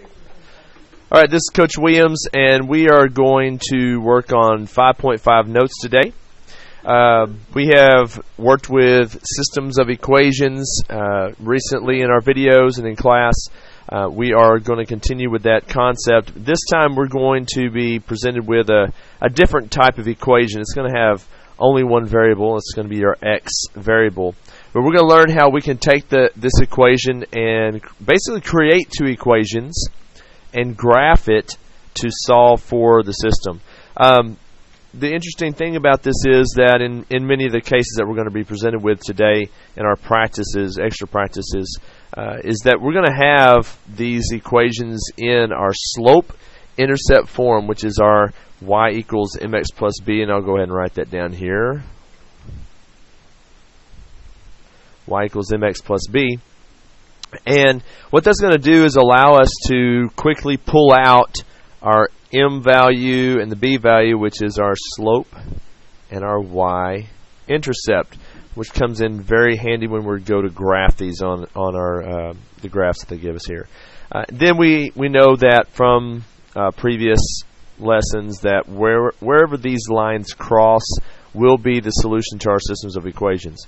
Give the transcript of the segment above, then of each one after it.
All right, this is Coach Williams, and we are going to work on 5.5 notes today. We have worked with systems of equations recently in our videos and in class. We are going to continue with that concept. This time we're going to be presented with a different type of equation. It's going to have only one variable. It's going to be your x variable. But we're going to learn how we can take this equation and basically create two equations and graph it to solve for the system. The interesting thing about this is that in many of the cases that we're going to be presented with today in our practices, extra practices, is that we're going to have these equations in our slope-intercept form, which is our y equals mx plus b, and I'll go ahead and write that down here. Y equals mx plus b. And what that's going to do is allow us to quickly pull out our m value and the b value, which is our slope and our y-intercept, which comes in very handy when we go to graph these on our the graphs that they give us here. Then we know that from previous lessons that wherever these lines cross will be the solution to our systems of equations.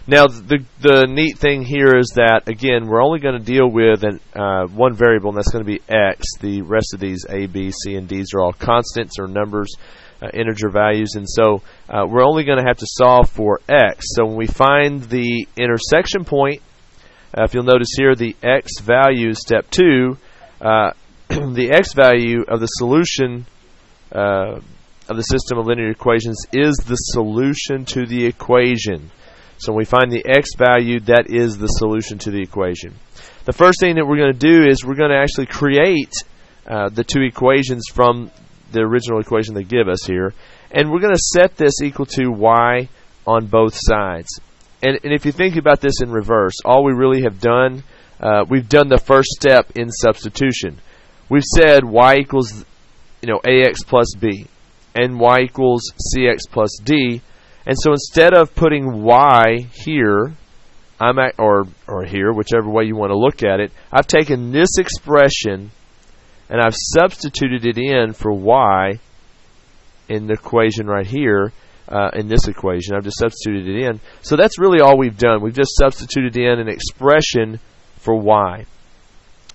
Now, the neat thing here is that, again, we're only going to deal with one variable, and that's going to be x. The rest of these a, b, c, and d's are all constants or numbers, integer values, and so we're only going to have to solve for x. So when we find the intersection point, if you'll notice here, the x value, step 2, the x value of the solution of the system of linear equations is the solution to the equation. So when we find the x value, that is the solution to the equation. The first thing that we're going to do is we're going to actually create the two equations from the original equation they give us here. And we're going to set this equal to y on both sides. And if you think about this in reverse, all we really have done, we've done the first step in substitution. We've said y equals ax plus b, and y equals cx plus d. And so instead of putting y here, or here, whichever way you want to look at it, I've taken this expression and I've substituted it in for y in the equation right here, in this equation. I've just substituted it in. So that's really all we've done. We've just substituted in an expression for y.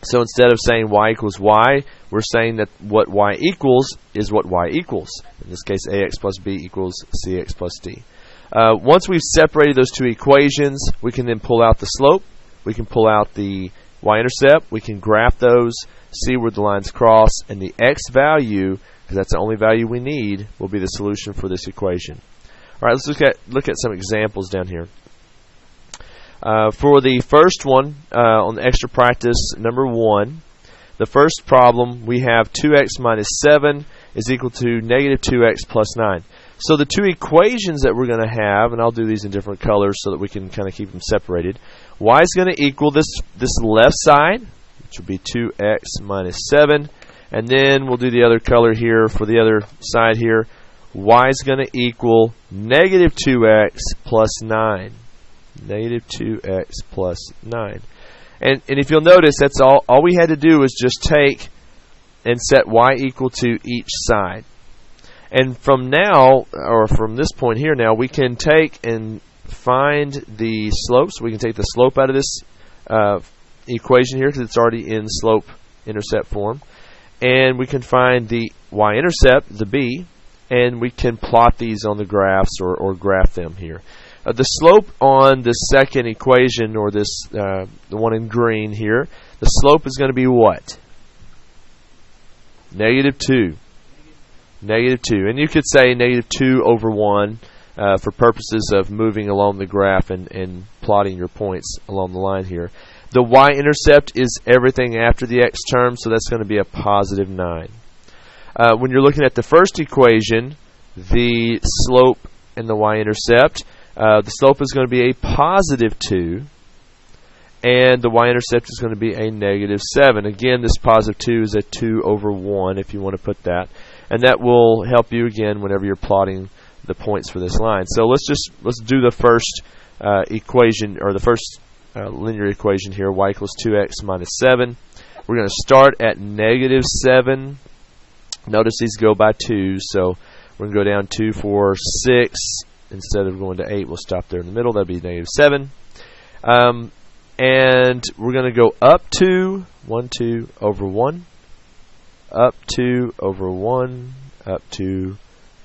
So instead of saying y equals y, we're saying that what y equals is what y equals. In this case, ax plus b equals cx plus d. Once we've separated those two equations, we can then pull out the slope. We can pull out the y-intercept. We can graph those, see where the lines cross, and the x value, because that's the only value we need, will be the solution for this equation. All right, let's look at some examples down here. For the first one, on the extra practice number 1, the first problem, we have 2x minus 7 is equal to negative 2x plus 9. So the two equations that we're going to have, and I'll do these in different colors so that we can kind of keep them separated. Y is going to equal this left side, which will be 2x minus 7. And then we'll do the other color here for the other side here. Y is going to equal negative 2x plus 9. Negative 2x plus 9. And if you'll notice, that's all we had to do was just take and set y equal to each side. And from now, or from this point here now, we can take and find the slopes. We can take the slope out of this equation here because it's already in slope-intercept form. And we can find the y-intercept, the b, and we can plot these on the graphs or graph them here. The slope on the second equation, or this the one in green here, the slope is going to be what? Negative 2. Negative 2. And you could say negative 2 over 1 for purposes of moving along the graph and plotting your points along the line here. The y-intercept is everything after the x term, so that's going to be a positive 9. When you're looking at the first equation, the slope and the y-intercept, the slope is going to be a positive 2, and the y-intercept is going to be a negative 7. Again, this positive 2 is a 2 over 1, if you want to put that. And that will help you, again, whenever you're plotting the points for this line. So let's do the first equation, or the first linear equation here, y equals 2x minus 7. We're going to start at negative 7. Notice these go by 2, so we're going to go down 2, 4, 6. Instead of going to 8, we'll stop there in the middle. That'll be negative 7. And we're going to go up to 1, 2 over 1, up 2 over 1, up 2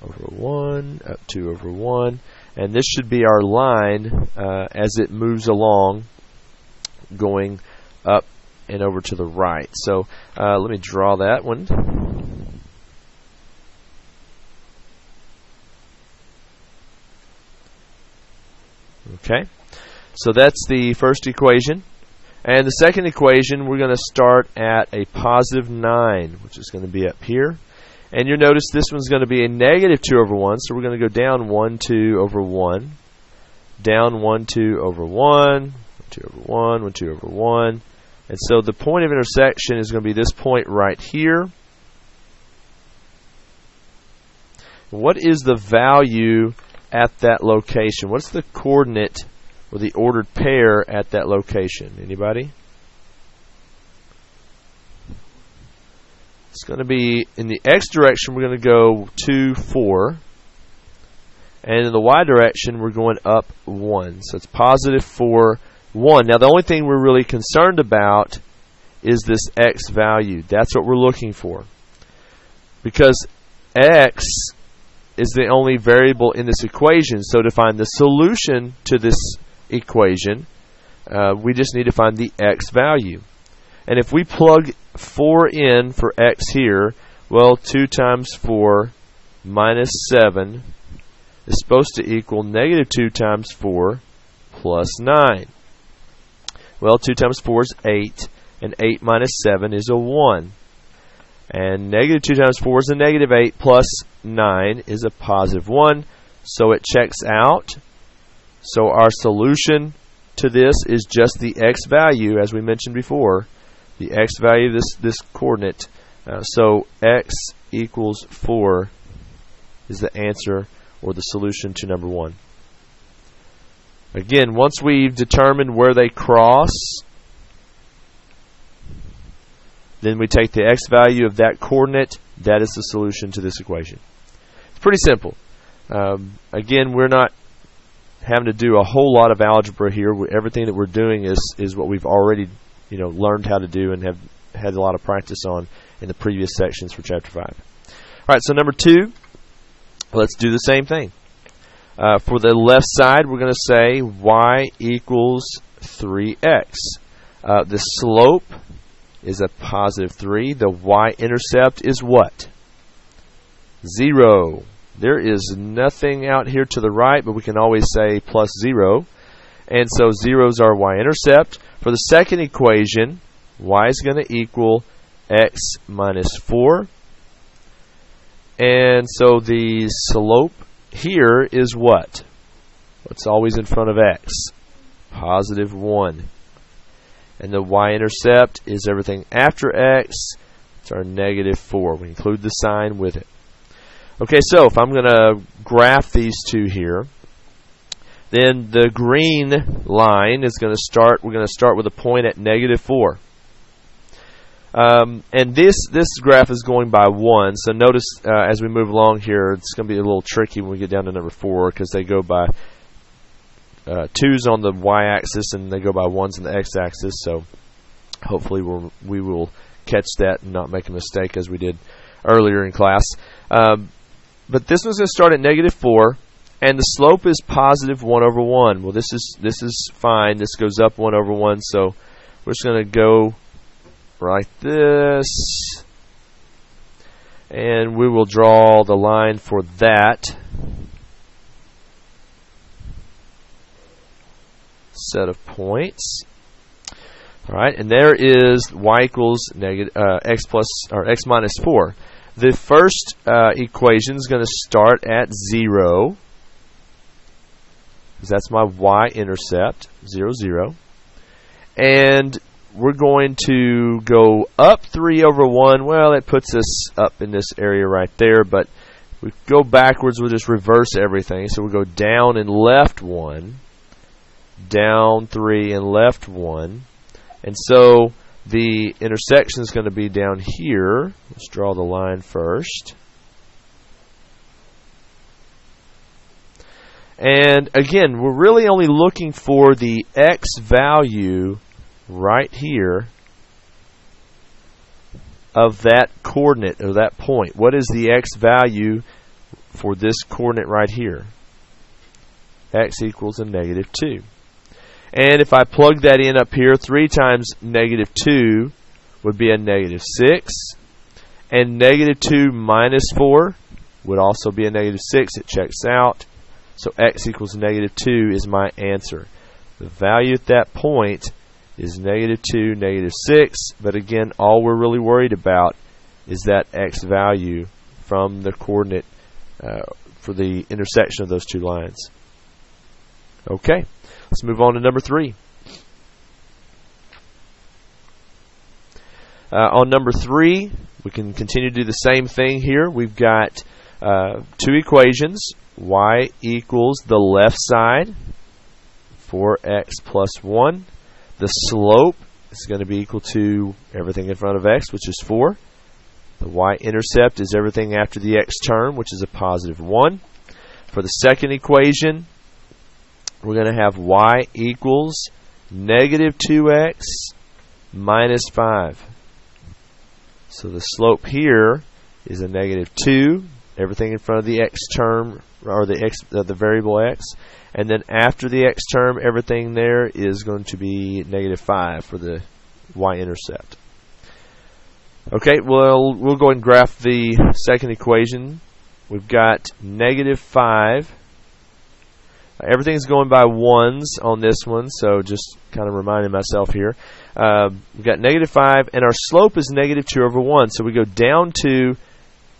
over 1, up 2 over 1. And this should be our line as it moves along, going up and over to the right. So let me draw that one. Okay, so that's the first equation. And the second equation, we're going to start at a positive 9, which is going to be up here. And you'll notice this one's going to be a negative 2 over 1, so we're going to go down 1, 2 over 1, down 1, 2 over 1, 2 over 1, 1, 2 over 1. And so the point of intersection is going to be this point right here. What is the value at that location? What's the coordinate or the ordered pair at that location? Anybody? It's going to be in the x direction, we're going to go 2, 4. And in the y direction, we're going up 1. So it's positive 4, 1. Now, the only thing we're really concerned about is this x value. That's what we're looking for. Because x is the only variable in this equation. So to find the solution to this equation, we just need to find the x value. And if we plug 4 in for x here, well, 2 times 4 minus 7 is supposed to equal negative 2 times 4 plus 9. Well, 2 times 4 is 8, and 8 minus 7 is a 1. And negative 2 times 4 is a negative 8, plus 9 is a positive 1. So it checks out. So our solution to this is just the x value, as we mentioned before. The x value of this coordinate. So x equals 4 is the answer or the solution to number 1. Again, once we've determined where they cross, then we take the x value of that coordinate. That is the solution to this equation. It's pretty simple. Again, we're not having to do a whole lot of algebra here. Everything that we're doing is what we've already learned how to do and have had a lot of practice on in the previous sections for Chapter 5. All right, so number 2, let's do the same thing. For the left side, we're going to say y equals 3x. The slope is a positive 3. The y-intercept is what? 0. There is nothing out here to the right, but we can always say plus 0. And so 0 is our y-intercept. For the second equation, y is going to equal x minus 4. And so the slope here is what? What's always in front of x? Positive 1. And the y-intercept is everything after x. It's our negative 4. We include the sign with it. Okay, so if I'm going to graph these two here, then the green line is going to start. We're going to start with a point at negative 4. And this graph is going by 1. So notice as we move along here, it's going to be a little tricky when we get down to number 4 because they go by 2's on the y-axis and they go by 1's on the x-axis. So hopefully we will catch that and not make a mistake as we did earlier in class. But this one's going to start at negative 4, and the slope is positive 1 over 1. Well, this is fine. This goes up 1 over 1, so we're just going to go like this, and we will draw the line for that set of points. All right, and there is y equals negative x plus or x minus 4. The first equation is going to start at 0, because that's my y-intercept, 0, 0. And we're going to go up 3 over 1. Well, it puts us up in this area right there, but if we go backwards, we'll just reverse everything. So we'll go down and left 1, down 3 and left 1. And so The intersection is going to be down here. Let's draw the line first. And again, we're really only looking for the x value right here of that coordinate, or that point. What is the x value for this coordinate right here? X equals a negative 2. And if I plug that in up here, 3 times negative 2 would be a negative 6. And negative 2 minus 4 would also be a negative 6. It checks out. So x equals negative 2 is my answer. The value at that point is negative 2, negative 6. But again, all we're really worried about is that x value from the coordinate for the intersection of those two lines. Okay, let's move on to number 3. On number 3, we can continue to do the same thing here. We've got 2 equations. Y equals the left side, 4x plus 1. The slope is going to be equal to everything in front of x, which is 4. The y-intercept is everything after the x term, which is a positive 1. For the second equation, we're going to have y equals negative 2x minus 5. So the slope here is a negative 2, everything in front of the x term, or the variable x. And then after the x term, everything there is going to be negative 5 for the y-intercept. Okay, well, we'll go ahead and graph the second equation. We've got negative 5. Everything's going by 1s on this one, so just kind of reminding myself here. We've got negative 5, and our slope is negative 2 over 1. So we go down 2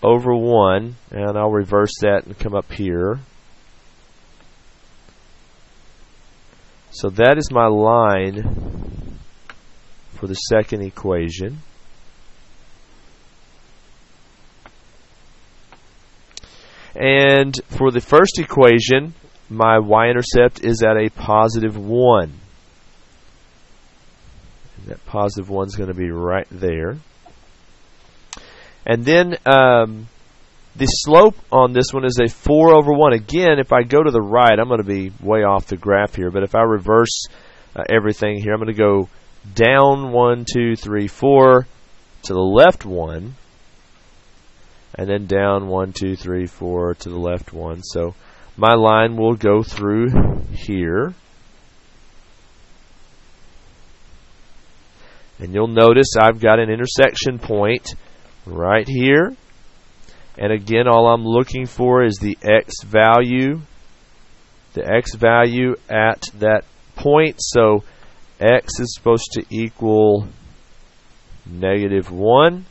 over 1, and I'll reverse that and come up here. So that is my line for the second equation. And for the first equation, my y-intercept is at a positive 1. And that positive 1 is going to be right there. And then the slope on this one is a 4 over 1. Again, if I go to the right, I'm going to be way off the graph here. But if I reverse everything here, I'm going to go down 1, 2, 3, 4 to the left 1. And then down 1, 2, 3, 4 to the left 1. So my line will go through here. And you'll notice I've got an intersection point right here. And again, all I'm looking for is the x value. The x value at that point. So x is supposed to equal negative 1.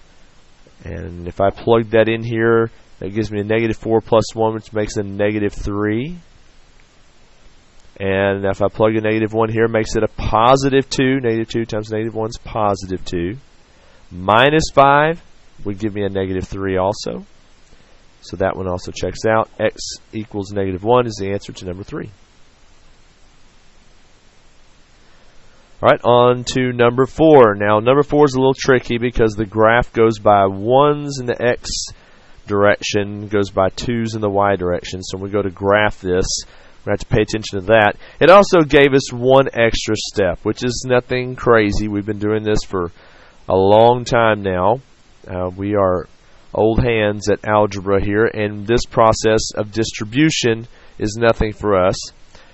And if I plug that in here, that gives me a negative 4 plus 1, which makes a negative 3. And if I plug a negative 1 here, it makes it a positive 2. Negative 2 times negative 1 is positive 2. Minus 5 would give me a negative 3 also. So that one also checks out. X equals negative 1 is the answer to number 3. Alright, on to number 4. Now, number 4 is a little tricky because the graph goes by 1s in the x direction, goes by 2s in the y direction. So when we go to graph this, we have to pay attention to that. It also gave us one extra step, which is nothing crazy. We've been doing this for a long time now. We are old hands at algebra here, and this process of distribution is nothing for us.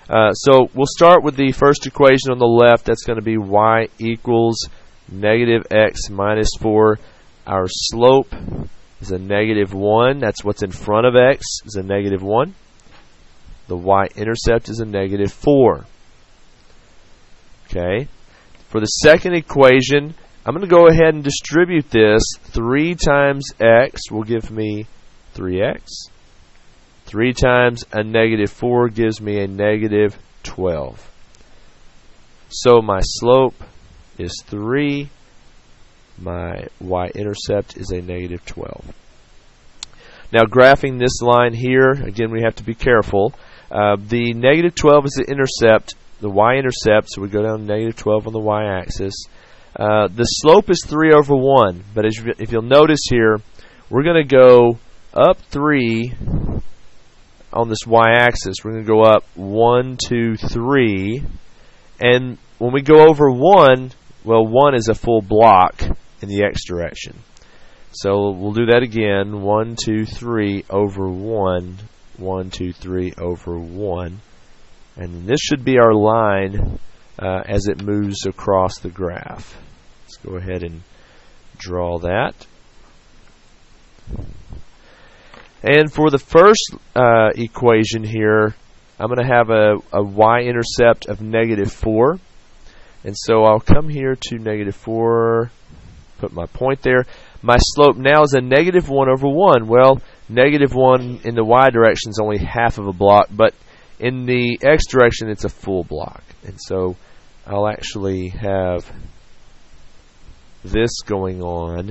So we'll start with the first equation on the left. That's going to be y equals negative x minus 4. Our slope is a negative 1. That's what's in front of x, is a negative 1. The y-intercept is a negative 4. Okay. For the second equation, I'm going to go ahead and distribute this. 3 times x will give me 3x. 3 times a negative 4 gives me a negative 12. So my slope is 3. My y-intercept is a negative 12. Now graphing this line here, again we have to be careful. The negative 12 is the intercept, the y-intercept, so we go down to negative 12 on the y-axis. The slope is 3 over 1, but if you'll notice here, we're going to go up 3 on this y-axis. We're going to go up 1, 2, 3, and when we go over 1, well, 1 is a full block in the x direction. So we'll do that again. 1, 2, 3 over 1. 1, 2, 3 over 1. And this should be our line as it moves across the graph. Let's go ahead and draw that. And for the first equation here, I'm going to have a y-intercept of -4. And so I'll come here to -4, put my point there. My slope now is a -1 over 1. Well, -1 in the y direction is only half of a block, but in the x direction it's a full block. And so I'll actually have this going on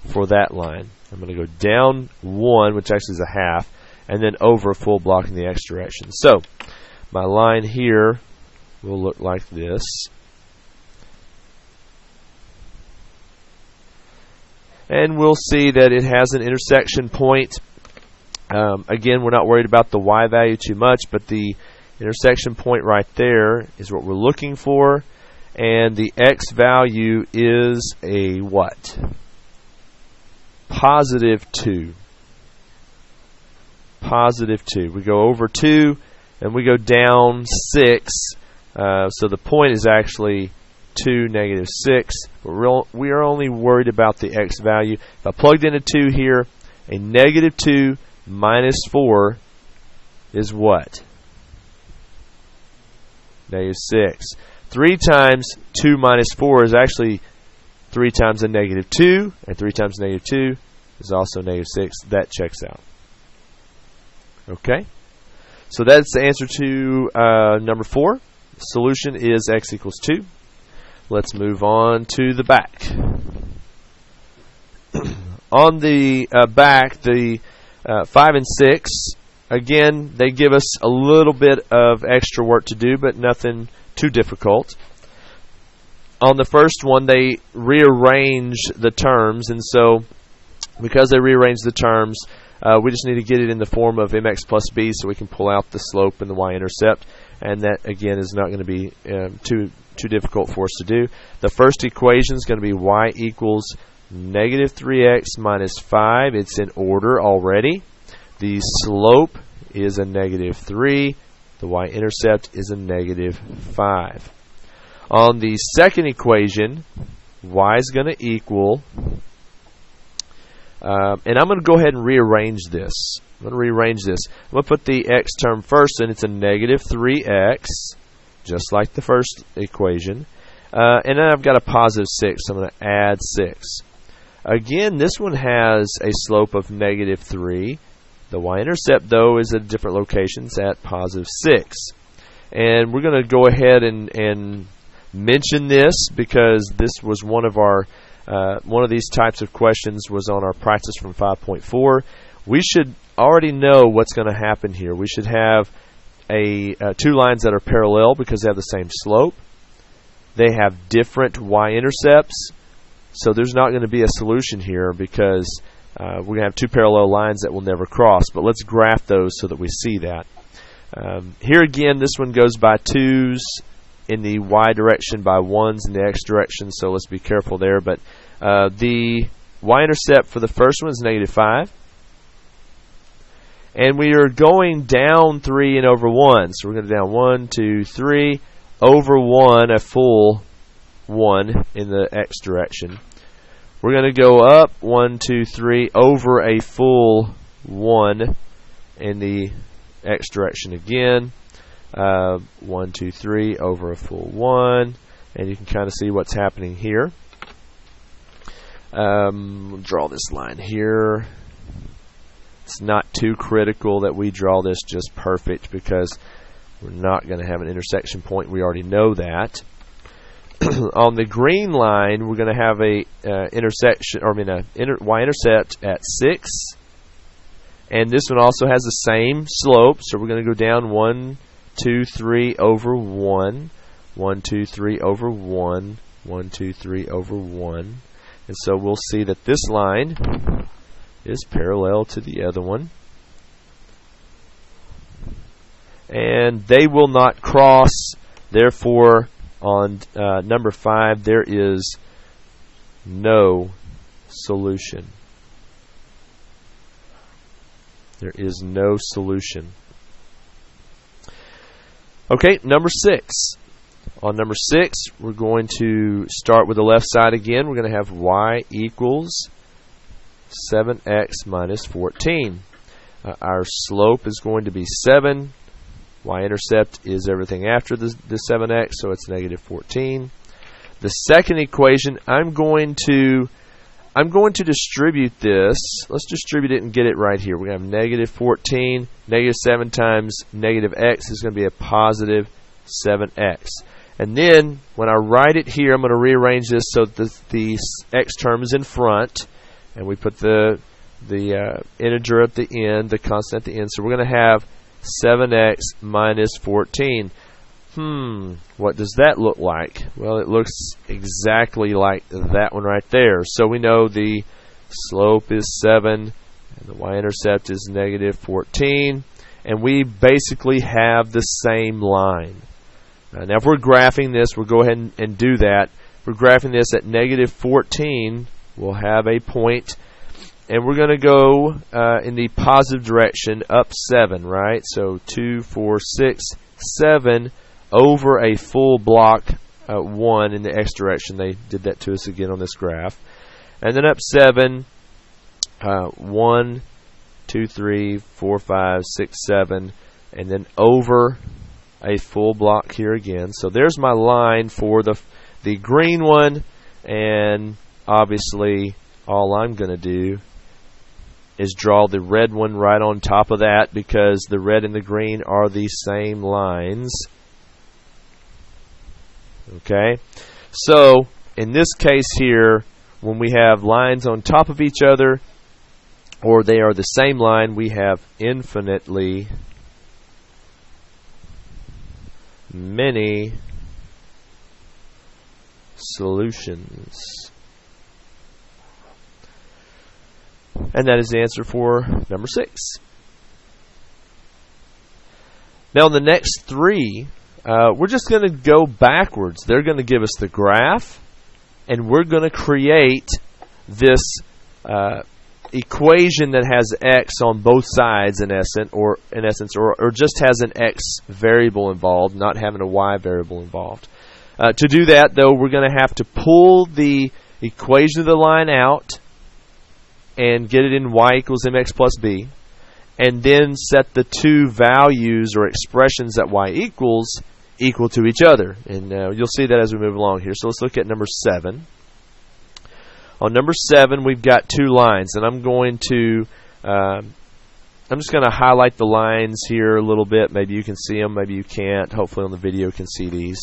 for that line. I'm going to go down 1, which actually is a half, and then over a full block in the x direction. So my line here will look like this. And we'll see that it has an intersection point. Again, we're not worried about the y value too much, but the intersection point right there is what we're looking for. And the x value is a what? +2. +2. We go over 2 and we go down 6. So the point is actually 2, -6. We are only worried about the x value. If I plugged in a 2 here, a -2 minus 4 is what? -6. 3 times 2 minus 4 is actually 3 times a -2, and 3 times -2 is also -6. That checks out. Okay? So that's the answer to number 4. The solution is x equals 2. Let's move on to the back. On the back, the 5 and 6, again, they give us a little bit of extra work to do, but nothing too difficult. On the first one, they rearrange the terms, and so because they rearrange the terms, we just need to get it in the form of mx plus b so we can pull out the slope and the y-intercept, and that, again, is not going to be too difficult for us to do. The first equation is going to be y equals -3x minus 5. It's in order already. The slope is a -3. The y-intercept is a -5. On the second equation, y is going to equal, and I'm going to go ahead and rearrange this. I'm going to rearrange this. I'm going to put the x term first, and it's a -3x, just like the first equation. And then I've got a +6, so I'm going to add 6. Again, this one has a slope of -3. The y-intercept, though, is at a different location. It's at +6. And we're going to go ahead and mention this because this was one of these types of questions was on our practice from 5.4. We should already know what's going to happen here. We should have two lines that are parallel because they have the same slope. They have different y-intercepts, so there's not going to be a solution here because we're going to have two parallel lines that will never cross. But let's graph those so that we see that. Here again, this one goes by 2's in the y direction, by 1's in the x direction, so let's be careful there. But the y-intercept for the first one is -5. And we are going down 3 and over 1. So we're going to down 1, 2, 3, over 1, a full 1 in the x direction. We're going to go up 1, 2, 3, over a full 1 in the x direction again. 1, 2, 3, over a full 1. And you can kind of see what's happening here. We'll draw this line here. It's not too critical that we draw this just perfect because we're not going to have an intersection point. We already know that. On the green line, we're going to have a y-intercept at 6, and this one also has the same slope. So we're going to go down 1, 2, 3 over 1. 1, 2, 3 over 1, 1, 2, 3 over 1. And so we'll see that this line is parallel to the other one. And they will not cross. Therefore, on number 5, there is no solution. There is no solution. Okay, number 6. On number 6, we're going to start with the left side again. We're going to have y equals 7x minus 14. Our slope is going to be 7. Y-intercept is everything after the 7x, so it's negative 14. The second equation, I'm going to distribute this. Let's distribute it and get it right here. We're going to have negative 14. Negative 7 times negative x is going to be a positive 7x. And then, when I write it here, I'm going to rearrange this so that the x term is in front. And we put the integer at the end, the constant at the end. So we're going to have 7x minus 14. What does that look like? Well, it looks exactly like that one right there. So we know the slope is 7, and the y-intercept is negative 14. And we basically have the same line. Now, if we're graphing this, we'll go ahead and do that. If we're graphing this at negative 14, we'll have a point. And we're going to go in the positive direction, up 7, right? So 2, 4, 6, 7 over a full block 1 in the x direction. They did that to us again on this graph. And then up 7, 1, 2, 3, 4, 5, 6, 7, and then over a full block here again. So there's my line for the green one, and obviously all I'm going to do is draw the red one right on top of that, because the red and the green are the same lines. Okay, so in this case here, when we have lines on top of each other, or they are the same line, we have infinitely many solutions. And that is the answer for number 6. Now, in the next 3, we're just going to go backwards. They're going to give us the graph, and we're going to create this equation that has x on both sides, in essence, or just has an x variable involved, not having a y variable involved. To do that, though, we're going to have to pull the equation of the line out and get it in y equals mx plus b, and then set the two values or expressions that y equals equal to each other. And you'll see that as we move along here. So let's look at number 7. On number 7, we've got 2 lines, and I'm just going to highlight the lines here a little bit. Maybe you can see them, maybe you can't. Hopefully on the video you can see these.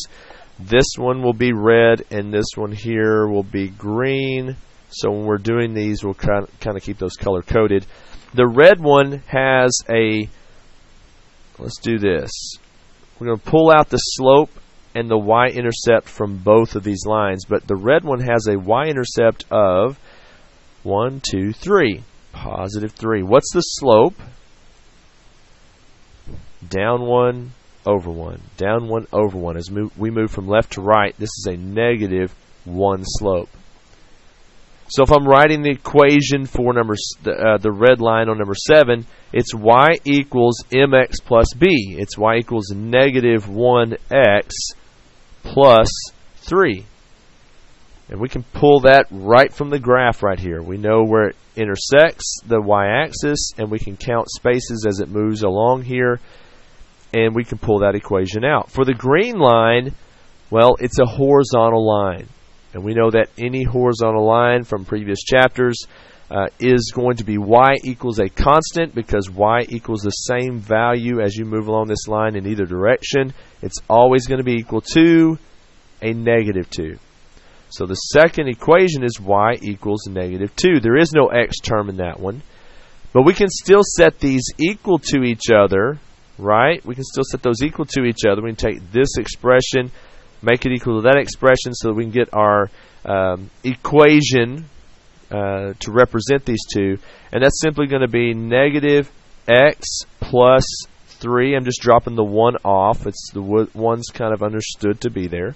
This one will be red, and this one here will be green. So when we're doing these, we'll kind of keep those color-coded. The red one has a, let's do this. We're going to pull out the slope and the y-intercept from both of these lines. But the red one has a y-intercept of 1, 2, 3. Positive 3. What's the slope? Down 1, over 1. Down 1, over 1. As we move from left to right, this is a negative 1 slope. So if I'm writing the equation for the red line on number 7, it's y equals mx plus b. It's y equals negative 1x plus 3. And we can pull that right from the graph right here. We know where it intersects the y-axis, and we can count spaces as it moves along here, and we can pull that equation out. For the green line, well, it's a horizontal line. And we know that any horizontal line from previous chapters is going to be y equals a constant, because y equals the same value as you move along this line in either direction. It's always going to be equal to a negative 2. So the second equation is y equals negative 2. There is no x term in that one. But we can still set these equal to each other, right? We can still set those equal to each other. We can take this expression, make it equal to that expression so that we can get our equation to represent these two. And that's simply going to be negative x plus 3. I'm just dropping the 1 off. It's the 1's kind of understood to be there.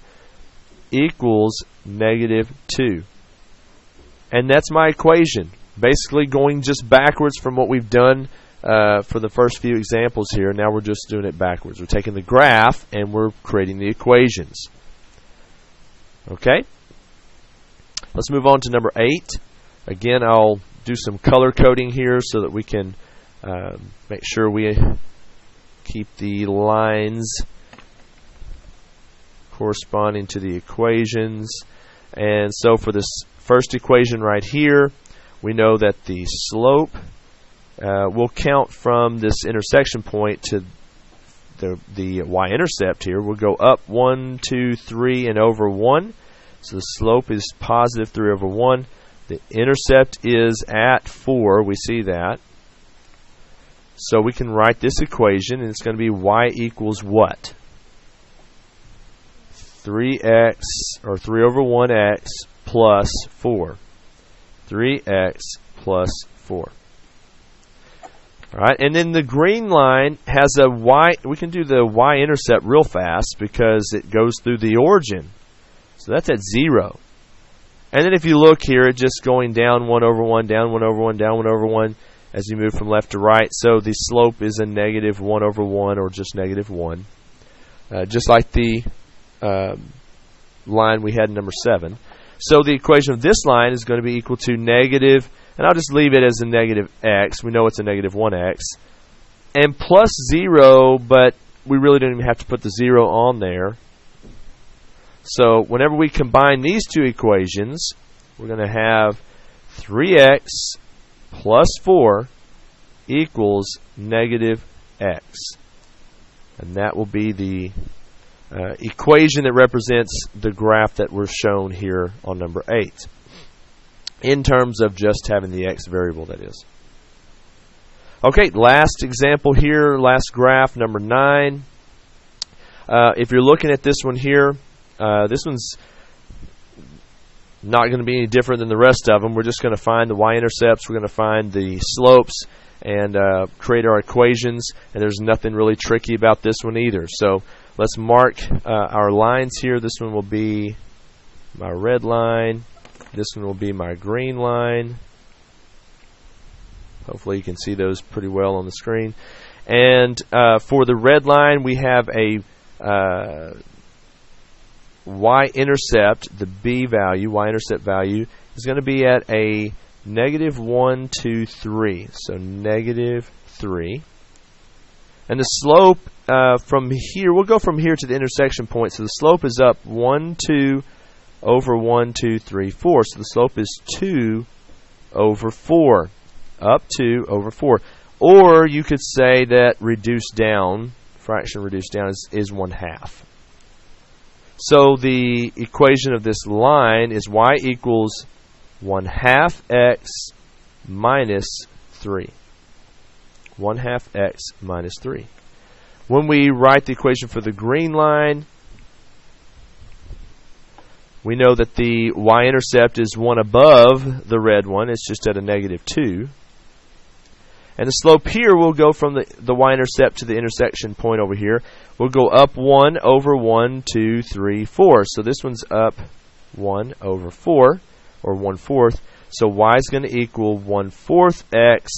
Equals negative 2. And that's my equation. Basically going just backwards from what we've done for the first few examples here. Now we're just doing it backwards. We're taking the graph and we're creating the equations. Okay? Let's move on to number 8. Again, I'll do some color coding here so that we can make sure we keep the lines corresponding to the equations. And so for this first equation right here, we know that the slope will count from this intersection point to the y-intercept here. We'll go up 1, 2, 3, and over 1. So the slope is positive 3 over 1. The intercept is at 4. We see that. So we can write this equation, and it's going to be y equals what? 3x, or 3 over 1x plus 4. 3x plus 4. Alright, and then the green line has a y. We can do the y-intercept real fast because it goes through the origin. So that's at 0. And then if you look here, it's just going down 1 over 1, down 1 over 1, down 1 over 1 as you move from left to right. So the slope is a negative 1 over 1, or just negative 1. Just like the line we had in number 7. So the equation of this line is going to be equal to negative, and I'll just leave it as a negative x. We know it's a negative 1x. And plus 0, but we really don't even have to put the 0 on there. So whenever we combine these two equations, we're going to have 3x plus 4 equals negative x. And that will be the equation that represents the graph that we're shown here on number 8. In terms of just having the x variable, that is. Okay, last example here, last graph, number 9. If you're looking at this one here, this one's not going to be any different than the rest of them. We're just going to find the y-intercepts, we're going to find the slopes, and create our equations. And there's nothing really tricky about this one either. So let's mark our lines here. This one will be my red line. This one will be my green line. Hopefully you can see those pretty well on the screen. And for the red line, we have a y-intercept, the b value, y-intercept value, is going to be at a negative 1, 2, 3. So negative 3. And the slope from here, we'll go from here to the intersection point. So the slope is up 1, 2, over 1, 2, 3, 4. So the slope is 2 over 4. Up 2 over 4. Or you could say that reduced down, fraction reduced down, is 1/2. So the equation of this line is y equals 1/2 x minus 3. 1/2 x minus 3. When we write the equation for the green line, we know that the y-intercept is 1 above the red one. It's just at a negative 2. And the slope here will go from the y-intercept to the intersection point over here. We'll go up 1 over 1, 2, 3, 4. So this one's up 1 over 4, or 1/4. So y is going to equal 1/4 x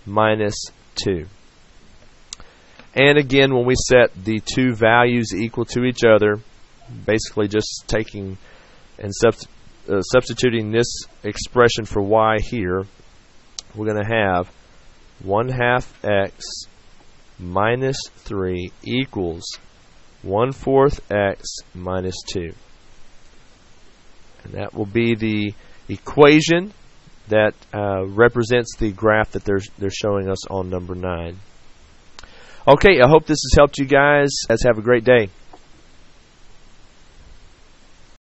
minus 2. And again, when we set the two values equal to each other, basically just taking and substituting this expression for y here, we're going to have 1/2 x minus 3 equals 1/4 x minus 2. And that will be the equation that represents the graph that they're showing us on number 9. Okay, I hope this has helped you guys. Have a great day.